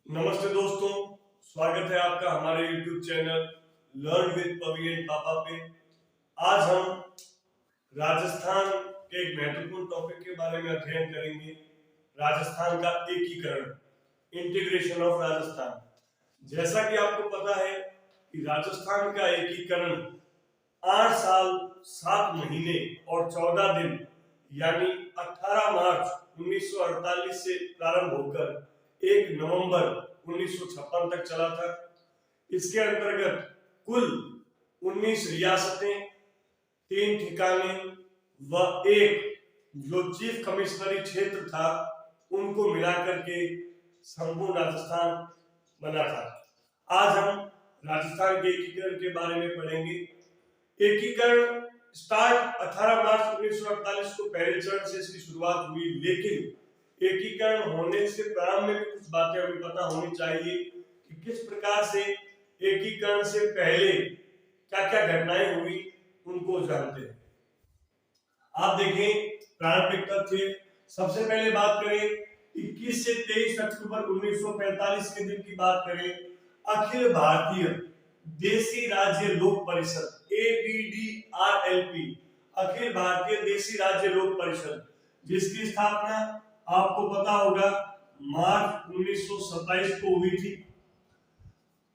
नमस्ते दोस्तों, स्वागत है आपका हमारे YouTube channel learn with Pavi and papa पे। आज हम राजस्थान के एक महत्वपूर्ण टॉपिक के बारे में अध्ययन करेंगे। राजस्थान का एकीकरण, इंटीग्रेशन ऑफ राजस्थान। जैसा कि आपको पता है कि राजस्थान का एकीकरण 8 साल 7 महीने और 14 दिन यानी 18 मार्च 1948 से प्रारंभ होकर 1 नवंबर 1956 तक चला था। इसके अंतर्गत कुल 19 रियासतें, 3 ठिकाने व एक जो चीफ कमिश्नरी क्षेत्र था उनको मिलाकर के संपूर्ण राजस्थान बना था। आज हम राजस्थान के एकीकरण के बारे में पढ़ेंगे। एकीकरण स्टार्ट 18 मार्च 1948 को पहले चरण से इसकी शुरुआत हुई, लेकिन एकीकरण होने से प्रारंभ में भी कुछ बातें हमें पता होनी चाहिए कि किस प्रकार से एकीकरण से पहले क्या क्या घटनाएं हुई, उनको जानते हैं। आप देखें प्रारंभिक तथ्य। सबसे पहले बात करें 21 से 23 अक्टूबर 1945 के दिन की बात करें, अखिल भारतीय देसी राज्य लोक परिषद ABDRLP, अखिल भारतीय देसी राज्य लोक परिषद, जिसकी स्थापना आपको पता होगा मार्च 1927 को हुई थी।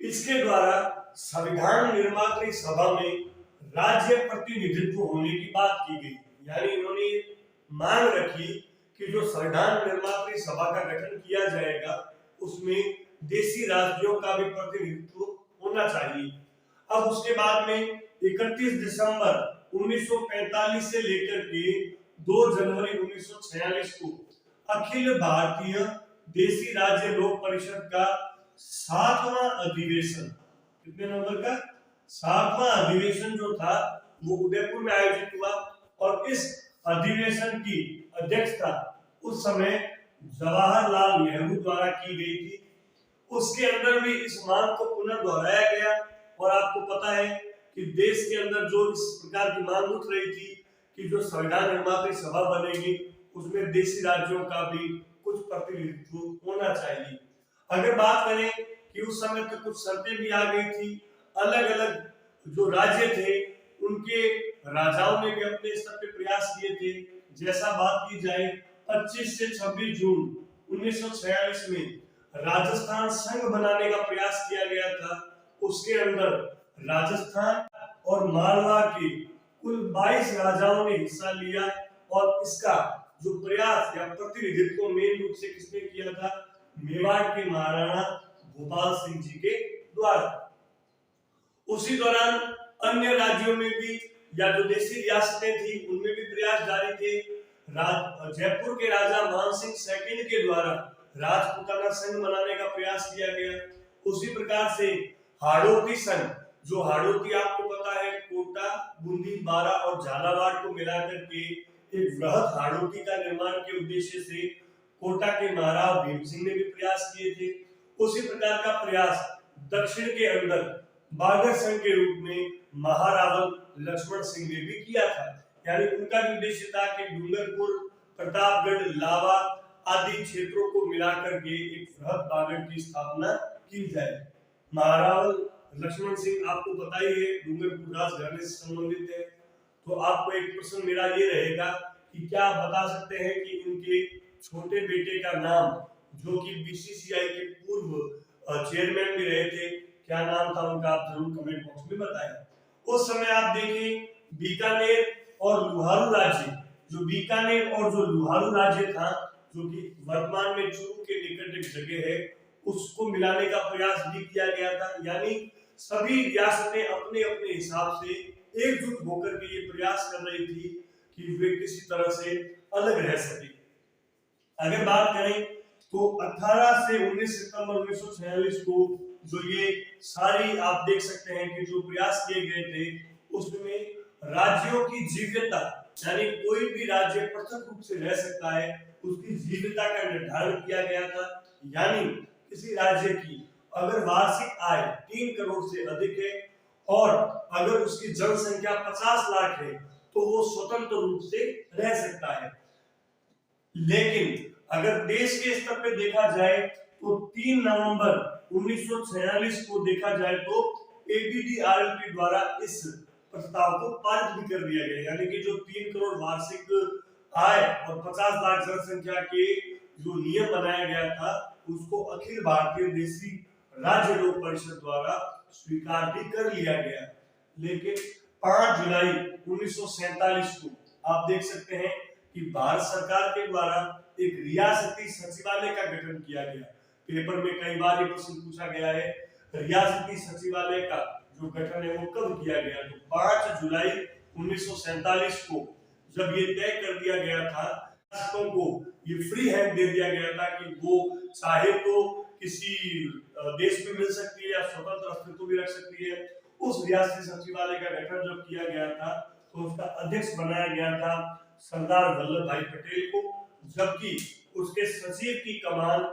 इसके द्वारा संविधान निर्मात्री सभा में राज्य प्रतिनिधित्व होने की बात की गई। यानी इन्होंने मांग रखी कि जो संविधान निर्मात्री सभा का गठन किया जाएगा उसमें देसी राज्यों का भी प्रतिनिधित्व होना चाहिए। अब उसके बाद में 31 दिसंबर 1945 से लेकर के 2 जनवरी 1946 को अखिल भारतीय देसी राज्य लोक परिषद का 7वां अधिवेशन, कितने नंबर का 7वां अधिवेशन जो था वो उदयपुर में आयोजित हुआ और इस अधिवेशन की अध्यक्षता उस समय जवाहरलाल नेहरू द्वारा की गई थी। उसके अंदर भी इस मांग को पुनः दोहराया गया और आपको पता है कि देश के अंदर जो इस प्रकार की मांग उठ रही थी कि जो संविधान निर्मात्री सभा बनेगी उसमें देशी राज्यों का भी कुछ प्रतिनिधित्व होना चाहिए। अगर बात करें कि उस समय तो कुछ शर्तें भी आ गई थी, अलग अलग जो राज्य थे उनके राजाओं ने भी अपने स्तर पे प्रयास किए थे। जैसा बात की जाए 25 से 26 जून 1946 में राजस्थान संघ बनाने का प्रयास किया गया था। उसके अंदर राजस्थान और मालवा के कुल 22 राजाओं ने हिस्सा लिया और इसका जो प्रयास या प्रतिनिधित्व मेन रूप से किसने किया था? मेवाड़ के महाराणा भोपाल सिंह जी के द्वारा। उसी दौरान अन्य राज्यों में भी या जो देसी रियासतें थी उनमें भी प्रयास जारी थे। जयपुर के राजा मानसिंह सेकंड के द्वारा राजपूताना संघ बनाने का प्रयास किया गया। उसी प्रकार से हाड़ौती संघ, जो हाड़ौती आपको पता है कोटा, बूंदी, बारा और झालावाड़ को मिलाकर के एक वृहद हाड़ौती का निर्माण के उद्देश्य से कोटा के महाराज भीम सिंह ने भी प्रयास किए थे। उसी प्रकार का प्रयास दक्षिण के अंदर बागर संघ के रूप में महारावल लक्ष्मण सिंह ने भी किया था। यानी उनका भी उद्देश्य था कि डूंगरपुर, प्रतापगढ़, लावा आदि क्षेत्रों को मिलाकर के एक वृहद बागर की स्थापना की जाए। महारावल लक्ष्मण सिंह आपको पता ही है डूंगरपुर राजघराने से संबंधित है। तो आपको एक प्रश्न मेरा ये रहेगा कि क्या आप बता सकते हैं कि इनके छोटे बेटे का नाम, जो कि BCCI के पूर्व चेयरमैन भी रहे थे, क्या नाम था उनका? आप जरूर कमेंट बॉक्स में बताएं। उस समय आप देखें बीकानेर और लुहारू राज्य, जो बीकानेर और जो लुहारू राज्य था जो कि वर्तमान में चूरू के निकट एक जगह है, उसको मिलाने का प्रयास भी किया गया था। यानी सभी रियासतें अपने अपने हिसाब से एकजुट होकर के ये प्रयास कर रही थी कि वे किसी तरह से अलग रह सके। अगर बात करें तो 18 से 19 सितंबर 1946 को जो ये सारी आप देख सकते हैं कि जो प्रयास किए गए थे उसमें राज्यों की जीवयता, यानी कोई भी राज्य पृथक रूप से रह सकता है, उसकी जीवयता का निर्धारण किया गया था। यानी किसी राज्य की अगर वार्षिक आय 3 करोड़ से अधिक है और अगर उसकी जनसंख्या 50 लाख है तो वो स्वतंत्र रूप से रह सकता है। लेकिन अगर देश के स्तर पे देखा जाए तो 3 नवंबर 1946 को देखा जाए तो एबीडीआरएलपी द्वारा इस प्रस्ताव को पारित भी कर दिया गया, यानी कि जो 3 करोड़ वार्षिक आय और 50 लाख जनसंख्या के जो नियम बनाया गया था उसको अखिल भारतीय देशी राज्य लोक परिषद द्वारा स्वीकार भी कर लिया गया। लेकिन 5 जुलाई 1947 को आप देख सकते हैं कि भारत सरकार के द्वारा एक रियासती सचिवालय का गठन किया गया। पेपर में कई बार ये प्रश्न पूछा गया है, रियासती सचिवालय का जो गठन है वो कब किया गया? तो 5 जुलाई 1947 को जब ये तय कर दिया गया था, रियासतों को ये फ्री हैंड दे दिया गया था कि वो चाहे तो किसी देश में मिल सकती है या स्वतंत्र अस्तित्व भी रख सकती है। उस रियासती सचिवालय का गठन जब किया गया था तो उसका अध्यक्ष बनाया गया था सरदार वल्लभ भाई पटेल को, जबकि उसके सचिव की कमान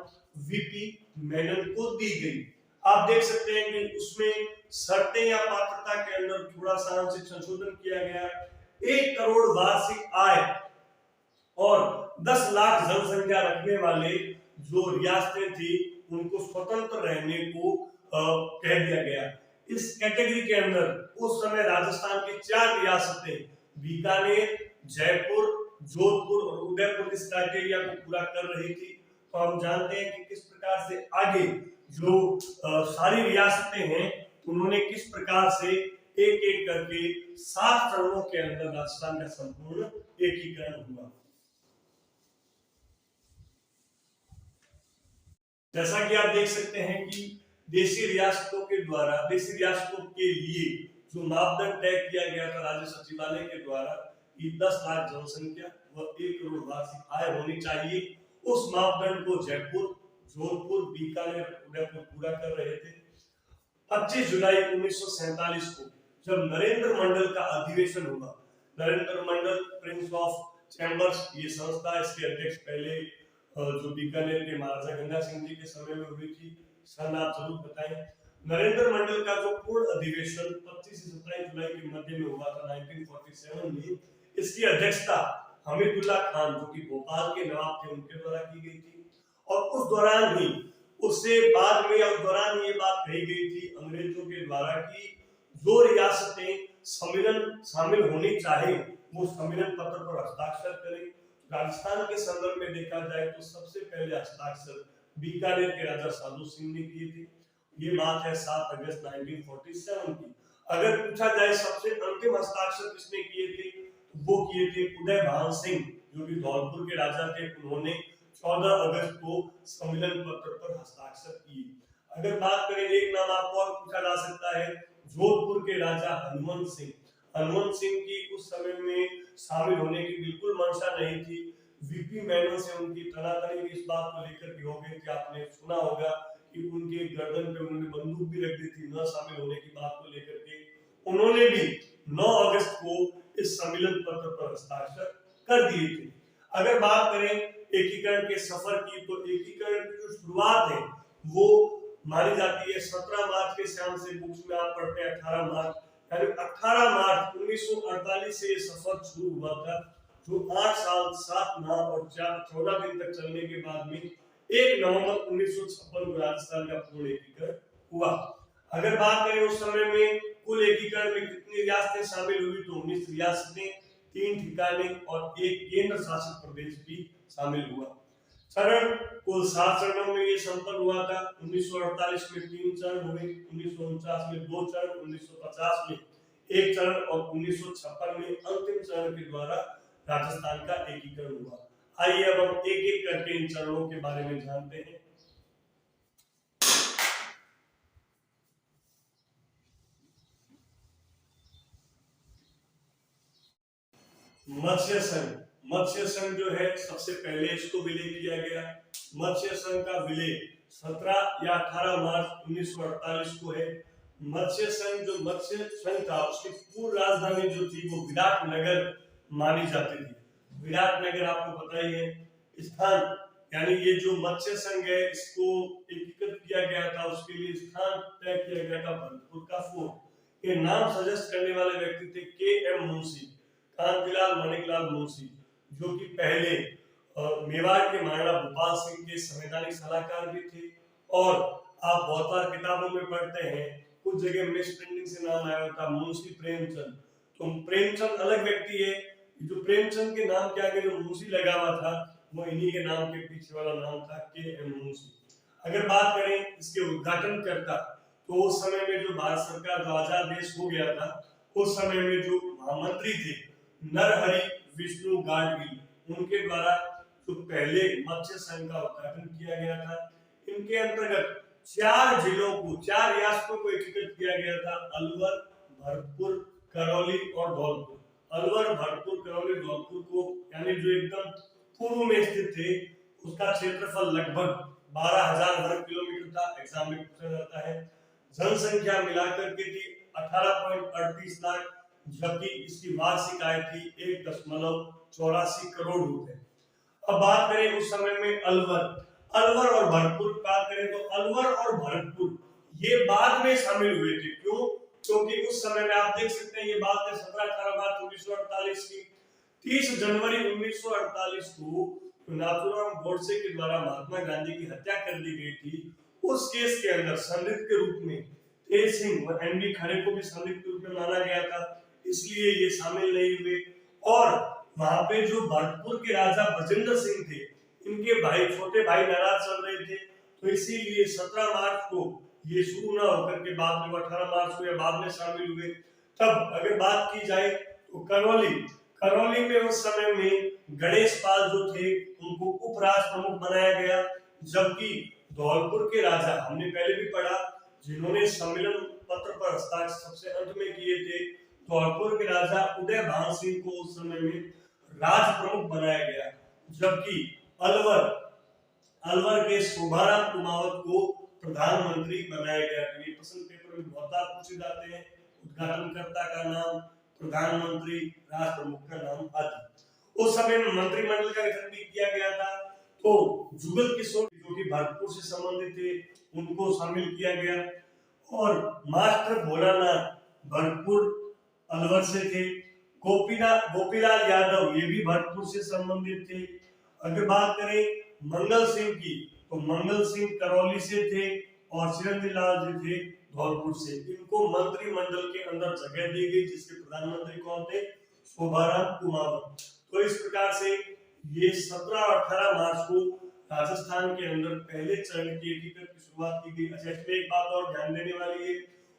वीपी मेनन को दी गई। आप देख सकते हैं कि उसमें शर्तें या पात्रता के अंदर थोड़ा सा आंशिक संशोधन किया गया। 1 करोड़ वार्षिक आय और 10 लाख जनसंख्या रखने वाले जो रियासतें थी उनको स्वतंत्र रहने को कह दिया गया। इस कैटेगरी के अंदर उस समय राजस्थान की 4 रियासतें बीकानेर, जयपुर, जोधपुर और उदयपुर इस क्राइटेरिया को पूरा कर रही थी। तो हम जानते हैं कि किस प्रकार से आगे जो सारी रियासतें हैं उन्होंने किस प्रकार से एक एक करके 7 चरणों के अंदर राजस्थान का संपूर्ण एकीकरण हुआ। जैसा कि आप देख सकते हैं कि देशी रियासतों के द्वारा देशी रियासतों के लिए जो मापदंड तय किया गया था राज्य सचिवालय के द्वारा कि 10 लाख जनसंख्या व 1 करोड़ वार्षिक आय होनी चाहिए, उस मापदंड को जयपुर, जोधपुर, बीकानेर, उदयपुर पूरा कर रहे थे। 25 जुलाई 1947 को जब नरेंद्र मंडल का अधिवेशन हुआ, नरेंद्र मंडल प्रिंस ऑफ चैम्बर्स ये संस्था, इसके अध्यक्ष पहले जो बीकानेर के महाराजा गंगा सिंह जी के समय में हुई थी, सन आप जरूर बताएं। नरेंद्र मंडल का जो पूर्ण अधिवेशन 25 से 27 जुलाई के मध्य में हुआ था 1947 में, इसकी अध्यक्षता हमीदुल्लाह खान जो कि भोपाल के नवाब थे उनके द्वारा की गई थी। और उस दौरान ही उससे बाद में उस दौरान ये बात कही गई थी अंग्रेजों के द्वारा कि जो रियासतें सम्मेलन शामिल होनी चाहे वो सम्मेलन पत्र पर हस्ताक्षर करें। राजस्थान के संदर्भ में देखा जाए तो सबसे पहले हस्ताक्षर बीकानेर के राजा साधु सिंह ने किए थे। ये बात है 7 अगस्त 1947 की। अगर पूछा जाए सबसे अंतिम हस्ताक्षर किसने किए थे, वो किए थे उदय भान सिंह जो कि धौलपुर के राजा थे। उन्होंने 14 अगस्त को सम्मेलन पत्र पर हस्ताक्षर किए। अगर बात करें, एक नाम आपको और पूछा जा सकता है, जोधपुर के राजा हनुमंत सिंह। हनुमंत सिंह की उस समय में शामिल होने की बिल्कुल मंशा नहीं थी। वीपी मेनन से उनकी तनातनी इस बात को लेकर के हो गई थी। आपने सुना होगा कि उनके गर्दन पे उन्होंने बंदूक भी रख दी थी न शामिल होने की बात को लेकर के। उन्होंने भी 9 अगस्त को इस सम्मेलन पत्र पर हस्ताक्षर कर दिए थे। अगर बात करें एकीकरण के सफर की, तो एकीकरण की जो शुरुआत है वो मानी जाती है 17 मार्च के शाम से। बुक्स में आप पढ़ते हैं 18 मार्च, यानी 18 मार्च 1948 से ये सफर शुरू हुआ था, जो 8 साल 7 माह और 14 दिन तक चलने के बाद में 1 नवंबर 1956 को राजस्थान का पूर्ण एकीकरण हुआ। अगर बात करें उस समय में कुल एकीकरण में कितनी रियासतें शामिल हुई, तो 19 रियासतें, 3 ठिकाने और 1 केंद्र शासित प्रदेश भी शामिल हुआ। चरण कुल 7 चरणों में ये संपन्न हुआ था। 1948 में 3 चरण हुए, 1949 में 2 चरण, 1950 में 1 चरण और 1956 में अंतिम चरण के द्वारा राजस्थान का एकीकरण हुआ। आइए अब हम एक एक करके इन चरणों के बारे में जानते हैं। मत्स्य संघ, मत्स्य संघ जो है सबसे पहले इसको विलय किया गया। मत्स्य संघ का विलय 17 या 18 मार्च 1948 को है। मत्स्य संघ जो मत्स्य संघ था उसकी पूर्व राजधानी जो थी वो विराट नगर मानी जाती थी। विराट नगर आपको पता ही है स्थान, यानी ये जो मत्स्य संघ है इसको एकीकृत किया गया था, उसके लिए स्थान तय किया गया था भरतपुर का फोर्ट। ये नाम सजेस्ट करने वाले व्यक्ति थे के एम मुंशी, कांतिलाल माणिकलाल मुंशी, जो कि पहले मेवाड़ के महाराणा भूपाल सिंह के संवैधानिक सलाहकार भी थे। और आप बहुत बार किताबों में पढ़ते हैं, कुछ जगह मिस प्रिंटिंग से नाम आया था मुंशी प्रेमचंद। तो प्रेमचंद अलग व्यक्ति है, जो प्रेमचंद के नाम के आगे जो मुंशी लगा हुआ था वो इन्हीं के नाम के पीछे वाला नाम था के.एम. मुंशी। अगर बात करें इसके उद्घाटन करता, तो उस समय में जो भारत सरकार जो आजाद देश हो गया था, उस समय में जो महामंत्री थे नरहरि विष्णु गाडगिल, उनके द्वारा जो पहले मत्स्य संघ का उद्घाटन किया गया था। इनके अंतर्गत 4 जिलों को, 4 रियासतों को एकीकृत किया गया था, अलवर, भरतपुर, करौली और धौलपुर। अलवर, भरतपुर, करौली, धौलपुर को यानी जो एकदम पूर्व में स्थित थे, उसका क्षेत्रफल लगभग 12,000 वर्ग किलोमीटर था। एग्जाम में पूछा जाता है। जनसंख्या मिलाकर के थी 18.38 लाख, जबकि इसकी वार्षिक आय थी 1.84 करोड़ रुपए। अब बात करें उस समय में अलवर और भरतपुर की बात करें तो अलवर और भरतपुर ये बाद में शामिल हुए थे। क्यों? क्योंकि उस समय में आप देख सकते हैं, ये बात है 17-18 मार्च 1948 की। 30 जनवरी 1948 को नाथूराम गोडसे के द्वारा महात्मा गांधी की हत्या कर दी गई थी। उस केस के अंदर संदिग्ध के रूप में तेज सिंह और एन.डी. खरे को भी संदिग्ध के रूप में माना गया था, इसलिए ये शामिल नहीं हुए। और वहां पे जो भरतपुर के राजा ब्रजेंद्र सिंह थे, इनके भाई, छोटे भाई नाराज चल रहे थे, तो इसीलिए 17 मार्च को ये शुरू ना होकर के बाद में 18 मार्च को या बाद में शामिल हुए। तब अगर बात की जाए तो करौली में उस समय में गणेश पाल जो थे उनको उपराष्ट्र प्रमुख बनाया गया, जबकि धौलपुर के राजा, हमने पहले भी पढ़ा, जिन्होंने सम्मेलन पत्र पर हस्ताक्षर सबसे अंत में किए थे, धौलपुर के राजा उदयभान सिंह को उस समय में राज प्रमुख बनाया गया, जबकि अलवर के शोभाराम कुमावत को प्रधानमंत्री बनाया गया। ये प्रश्न पेपर में बहुत बार पूछे जाते हैं, उद्घाटनकर्ता का नाम, प्रधानमंत्री, राष्ट्र प्रमुख का नाम आदि। उस समय में मंत्रिमंडल का गठन भी किया गया था, तो जुगल किशोर जो कि भरतपुर से संबंधित थे उनको शामिल किया गया, और मास्टर भोलानाथ भरतपुर अलवर से थे, गोपीलाल यादव ये भी भरतपुर से संबंधित थे। अगर बात करें मंगल सिंह की, तो मंगल सिंह करौली से थे, और चिरंजीव लाल जी थे धौलपुर से। इनको मंत्रिमंडल के अंदर जगह दी गई, जिसके प्रधानमंत्री कौन थे? शोभाराम कुमावत। तो इस प्रकार से ये 17 और 18 मार्च को राजस्थान के अंदर पहले चरण की एकीकरण की शुरुआत की गई। अच्छा, इसमें एक बात और ध्यान देने वाली है,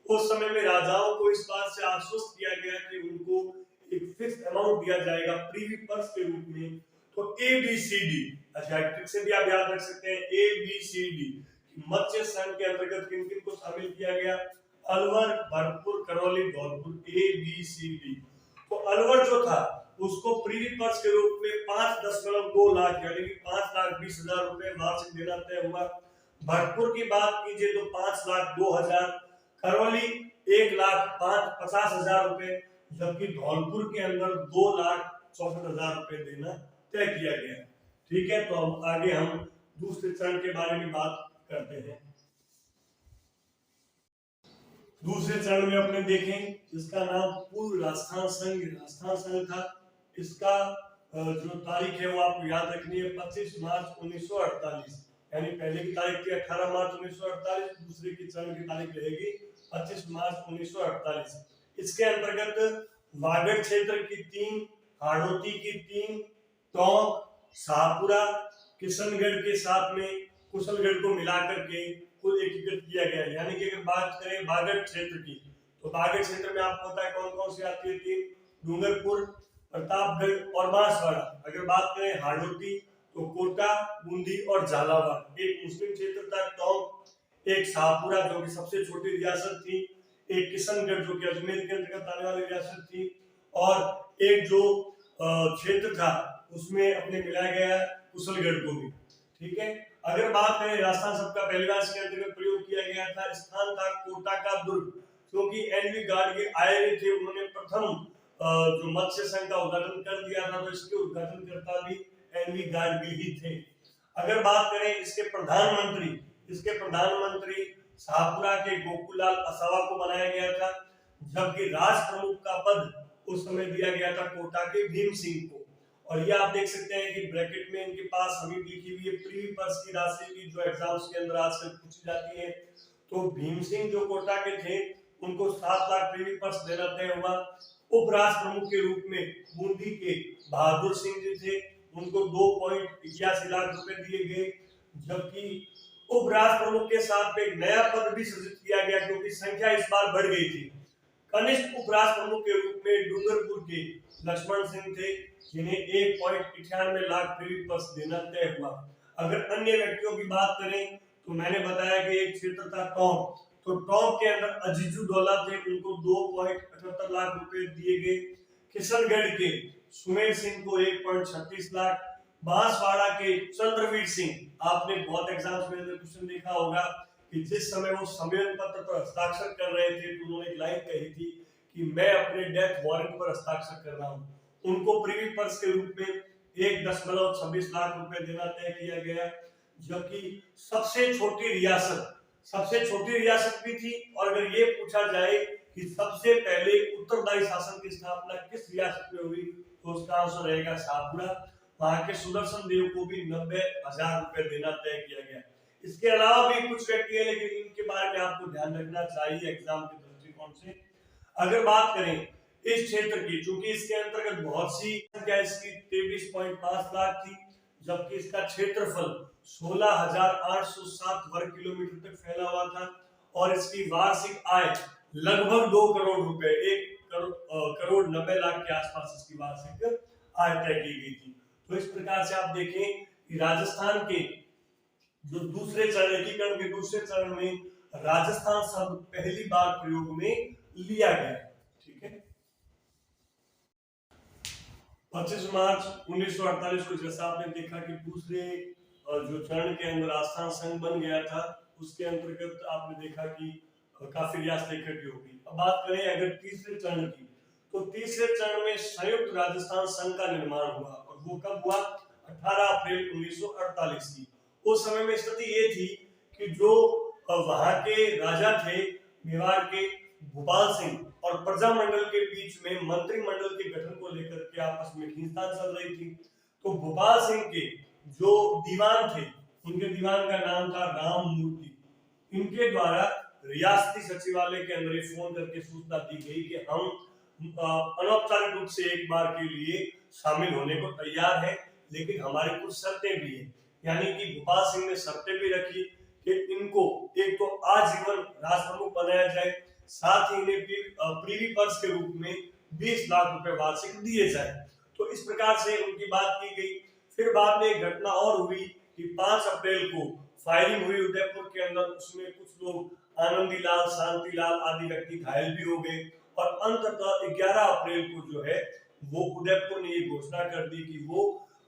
उस समय में राजाओं को इस बात से आश्वस्त किया गया कि उनको एक फिक्स अमाउंट दिया जाएगा प्रीवी पर्स के रूप में। तो ABCD, अच्छा ट्रिक से भी आप याद रख सकते हैं, ABCD मत्स्य संघ के अंतर्गत किन किन को शामिल किया गया? अलवर, भरतपुर, करौली, धौलपुर, ABCD। तो अलवर जो था उसको प्रीवी पर्स के रूप में 5.2 लाख यानी कि 5,20,000 रुपए वार्षिक देना तय हुआ। भरतपुर की बात कीजिए तो 5,02,000, करौली 1,50,000 रुपए, जबकि धौलपुर के अंदर 2,64,000 रुपए देना तय किया गया। ठीक है, तो अब आगे हम दूसरे चरण के बारे में बात करते हैं। दूसरे चरण में अपने देखें, इसका नाम पूर्व राजस्थान संघ था। इसका जो तारीख है वो आपको याद रखनी है, 25 मार्च 1948, यानी पहले की तारीख थी 18 मार्च 1948, दूसरे की चरण की तारीख रहेगी 25 मार्च 1948। इसके अंतर्गत वागड़ क्षेत्र की 3, हाड़ौती की 3, टोंक, शाहपुरा, किशनगढ़ के साथ में कुशलगढ़ को मिलाकर के कुल एकीकृत किया गया। यानी कि अगर बात करें बागड़ क्षेत्र की, तो बागड़ क्षेत्र में आपको पता है कौन कौन सी आती है? 3, डूंगरपुर, प्रतापगढ़ और बांसवाड़ा। अगर बात करें हाड़ौती, तो कोटा, बूंदी और झालावाड़। एक मुस्लिम क्षेत्र था टोंक, एक शाहपुरा जो कि सबसे छोटी रियासत थी, एक किशनगढ़ जो कि अजमेर के अंतर्गत आने वाली रियासत थी, और एक जो क्षेत्र था उसमें अपने मिलाया गया कुशलगढ़ को भी। ठीक है, अगर बात करें राजस्थान सबका पहलीवास के अंतर्गत प्रयोग किया गया था, स्थान था कोटा का दुर्ग, क्योंकि एन.वी. गाडगिल आए थे, उन्होंने प्रथम जो मत्स्य संघ का उद्घाटन कर दिया था, तो इसके उद्घाटनकर्ता भी एन.वी. गाडगिल ही थे। अगर बात करें इसके प्रधानमंत्री शाहपुरा के गोकुलाल असावा को बनाया गया था, जबकि राज प्रमुख का पद उस समय दिया गया था कोटा के भीम सिंह को। और ये आप देख सकते हैं कि ब्रैकेट में इनके पास हमें लिखी हुई है प्रीवी पर्स की राशि की जो एग्जाम्स के अंदर आजकल पूछी जाती है। तो भीम सिंह जो कोटा के थे उनको 7 लाख प्रीवी पर्स देना तय हुआ। उपराष्ट्र प्रमुख के रूप में बूंदी के बहादुर सिंह जी थे, उनको 2.81 लाख रुपए दिए गए। जबकि उपराष्ट्र प्रमुख के साथ में एक नया पद भी सृजित किया गया क्योंकि संख्या इस बार बढ़ गई थी। कनिष्ठ उपराष्ट्र प्रमुख के रूप में डूंगरपुर के लक्ष्मण सिंह थे, जिन्हें 1.98 लाख प्रीवी पर्स देना तय हुआ। अगर अन्य व्यक्तियों की बात करें तो मैंने बताया कि एक क्षेत्र था टोंक, तो टोंक के अंदर अजीजू दौला थे, उनको 2.78 लाख रुपए दिए गए। किशनगढ़ के सुमेर सिंह को 1.36 लाख, बांसवाड़ा के चंद्रवीर सिंह, आपने बहुत एग्जाम्स में क्वेश्चन देखा होगा कि जिस समय वो सम्मेलन पत्र पर हस्ताक्षर कर रहे थे तो उन्होंने एक लाइन कही थी कि मैं अपने डेथ वारंट पर हस्ताक्षर कर रहा हूं। उनको प्रीवी पर्स के रूप में 1.26 लाख रुपए देना तय किया गया। जबकि सबसे छोटी रियासत भी थी। और अगर ये पूछा जाए कि सबसे पहले उत्तरदायी शासन की स्थापना किस रियासत में हुई तो उसका आंसर रहेगा शाहपुरा। वहां के सुदर्शन देव को भी 90,000 रुपए देना तय किया गया। इसके अलावा भी कुछ व्यक्ति है लेकिन इनके बारे में आपको ध्यान रखना चाहिए एग्जाम के दृष्टिकोण से। अगर बात करें इस क्षेत्र की, चूंकि इसके अंतर्गत बहुत सी संख्या इसकी 23.5 लाख थी, जबकि इसका क्षेत्रफल 16,807 वर्ग किलोमीटर तक फैला हुआ था और इसकी वार्षिक आय लगभग 2 करोड़ रुपए, 1 करोड़ 90 लाख के आसपास इसकी वार्षिक आय तय की गई थी। तो इस प्रकार से आप देखें कि राजस्थान के जो दूसरे चरण, एकीकरण के दूसरे चरण में राजस्थान शब्द पहली बार प्रयोग में लिया गया। ठीक है, 25 मार्च 1948 को जैसा आपने देखा कि दूसरे जो चरण के अंदर राजस्थान संघ बन गया था, उसके अंतर्गत आपने देखा कि काफी रियासतें इकट्ठी हो गई। अब बात करें अगर तीसरे चरण की, तो तीसरे चरण में संयुक्त राजस्थान संघ का निर्माण हुआ और वो कब हुआ? 18 अप्रैल 1948 की। उस समय में स्थिति ये थी कि जो वहां के राजा थे मेवाड़ के भोपाल सिंह और प्रजामंडल के बीच में मंत्रिमंडल के गठन को लेकर के आपस में खींचतान चल रही थी। तो भोपाल सिंह के जो दीवान थे, उनके दीवान का नाम था राम मूर्ति, इनके द्वारा रियासती सचिवालय के अंदर फोन करके सूचना दी गई कि हम अनौपचारिक रूप से एक बार के लिए शामिल होने को तैयार हैं, लेकिन हमारी कुछ शर्तें भी हैं। यानी कि भोपाल सिंह ने शर्तें भी रखी कि इनको एक तो आजीवन राष्ट्र प्रमुख बनाया जाए, साथ ही इन्हें प्रीवी पर्स के रूप में 20 लाख रुपए वार्षिक दिए जाए। तो इस प्रकार से उनकी बात की गई। फिर बाद में एक घटना और हुई कि 5 अप्रैल को फायरिंग हुई उदयपुर के अंदर, उसमें कुछ लोग आनंदीलाल, शांतिलाल आदि व्यक्ति घायल भी हो गए और अंततः 11 अप्रैल को जो है वो उदयपुर ने ये घोषणा कर दी कि वो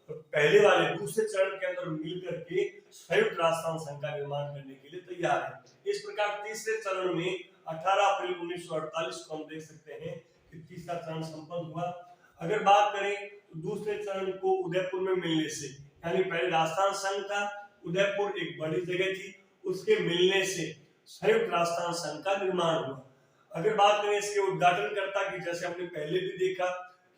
पहले वाले दूसरे चरण के अंदर मिलकर के संयुक्त राजस्थान संघ का निर्माण करने के लिए तैयार है। इस प्रकार तीसरे चरण में 18 अप्रैल 1948 को हम देख सकते हैं कि तीसरा चरण संपन्न हुआ। अगर बात करें तो दूसरे चरण को उदयपुर में मिलने से, यानी पहले राजस्थान संघ था, उदयपुर एक बड़ी जगह थी, उसके मिलने से संयुक्त राजस्थान संघ का निर्माण हुआ। अगर बात करें इसके उद्घाटनकर्ता की, जैसे हमने पहले भी देखा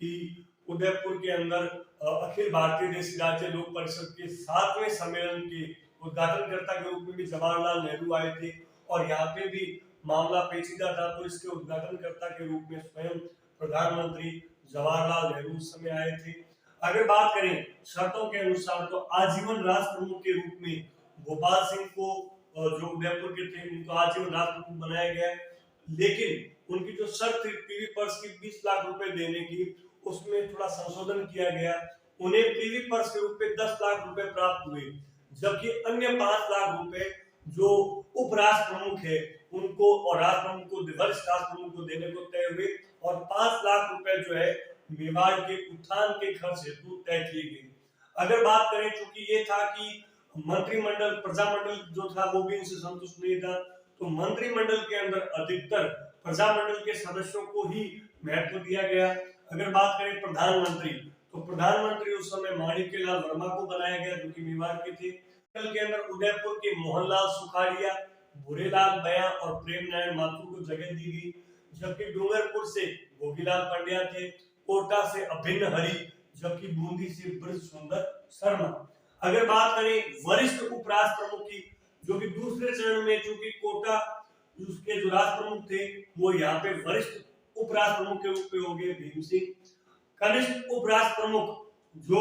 कि उदयपुर के अंदर अखिल भारतीय देशी राज्य लोक परिषद के 7वें सम्मेलन के उद्घाटनकर्ता के रूप में भी जवाहरलाल नेहरू आए थे और यहाँ पे भी मामला पेचीदा था, तो इसके उद्घाटनकर्ता के रूप में स्वयं प्रधानमंत्री जवाहरलाल नेहरू उस समय आए थे। अगर बात करें शर्तों के अनुसार तो आजीवन राष्ट्र प्रमुख के रूप में भोपाल सिंह को, जो उदयपुर के थे, उनको आजीवन राष्ट्र प्रमुख बनाया गया, लेकिन उनकी जो शर्त थी पीवी पर्स की 20 लाख रुपए देने की, उसमें थोड़ा संशोधन किया गया। उन्हें पीवी पर्स के रूप में 10 लाख रुपए प्राप्त हुए, जबकि अन्य 5 लाख रुपए जो उपराष्ट्र प्रमुख है उनको और राष्ट्र प्रमुख को, वरिष्ठ राष्ट्र प्रमुख को देने को तय हुए और 5 लाख रुपए जो है मेवाड़ के उत्थान के खर्च हेतु तय किए गए। अगर बात करें, चूंकि ये था कि मंत्रिमंडल, प्रजामंडल जो था वो भी इनसे संतुष्ट नहीं था, तो मंत्रिमंडल के अंदर अधिकतर प्रजामंडल के सदस्यों को ही महत्व दिया गया। अगर बात करें प्रधानमंत्री, तो प्रधानमंत्री उस समय माणिक्यलाल वर्मा को बनाया गया जो कि मेवाड़ के थे। के अंदर उदयपुर के मोहनलाल सुखाड़िया, भूरेलाल बया और प्रेम नारायण माथुर को जगह दी गई, जबकि डूंगरपुर से भोगीलाल पंड्या थे, कोटा से अभिन्न हरि, जबकि बूंदी से ब्रज सुंदर शर्मा। अगर बात करें वरिष्ठ उपराष्ट्र प्रमुख की, जो कि दूसरे चरण में चूंकि कोटा उसके जो राष्ट्र प्रमुख थे वो यहाँ पे वरिष्ठ उपराष्ट्र प्रमुख के रूप में हो गए भीम सिंह। कनिष्ठ उपराष्ट्र प्रमुख जो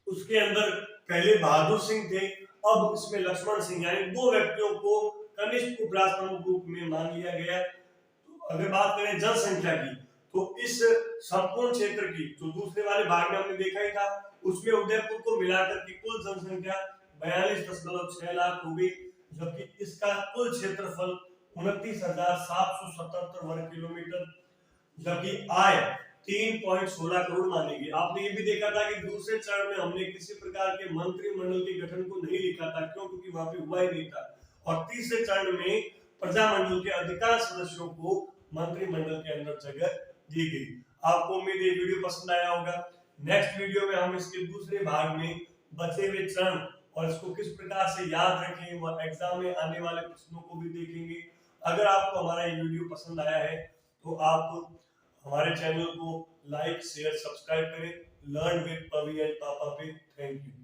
उसके अंदर पहले बहादुर सिंह थे, अब इसमें लक्ष्मण सिंह, यानी दो व्यक्तियों को कनिष्ठ उपराष्ट्र प्रमुख रूप में मान लिया गया। तो अगर बात करें जनसंख्या की, तो इस संपूर्ण क्षेत्र की जो दूसरे वाले भाग में हमने देखा ही था, उसमें उदयपुर को मिलाकर की कुल जनसंख्या 42.6 लाख हो गई, जबकि इसका कुल क्षेत्रफल 29,777 वर्ग किलोमीटर, जबकि आय 3.16 करोड़ मानी गई। आपने ये भी देखा था कि दूसरे चरण में हमने किसी प्रकार के मंत्रिमंडल के गठन को नहीं लिखा था, क्यों? क्योंकि वहां पे हुआ ही नहीं था। और तीसरे चरण में प्रजामंडल के अधिकांश सदस्यों को मंत्रिमंडल के अंदर जगह दी गई। आपको उम्मीद है वीडियो पसंद आया होगा। नेक्स्ट वीडियो में हम इसके दूसरे भाग में बचे हुए चरण और इसको किस प्रकार से याद रखें और एग्जाम में आने वाले प्रश्नों को भी देखेंगे। अगर आपको हमारा ये वीडियो पसंद आया है तो आप हमारे चैनल को लाइक शेयर सब्सक्राइब करें। Learn with Pavi and papa पे। Thank you.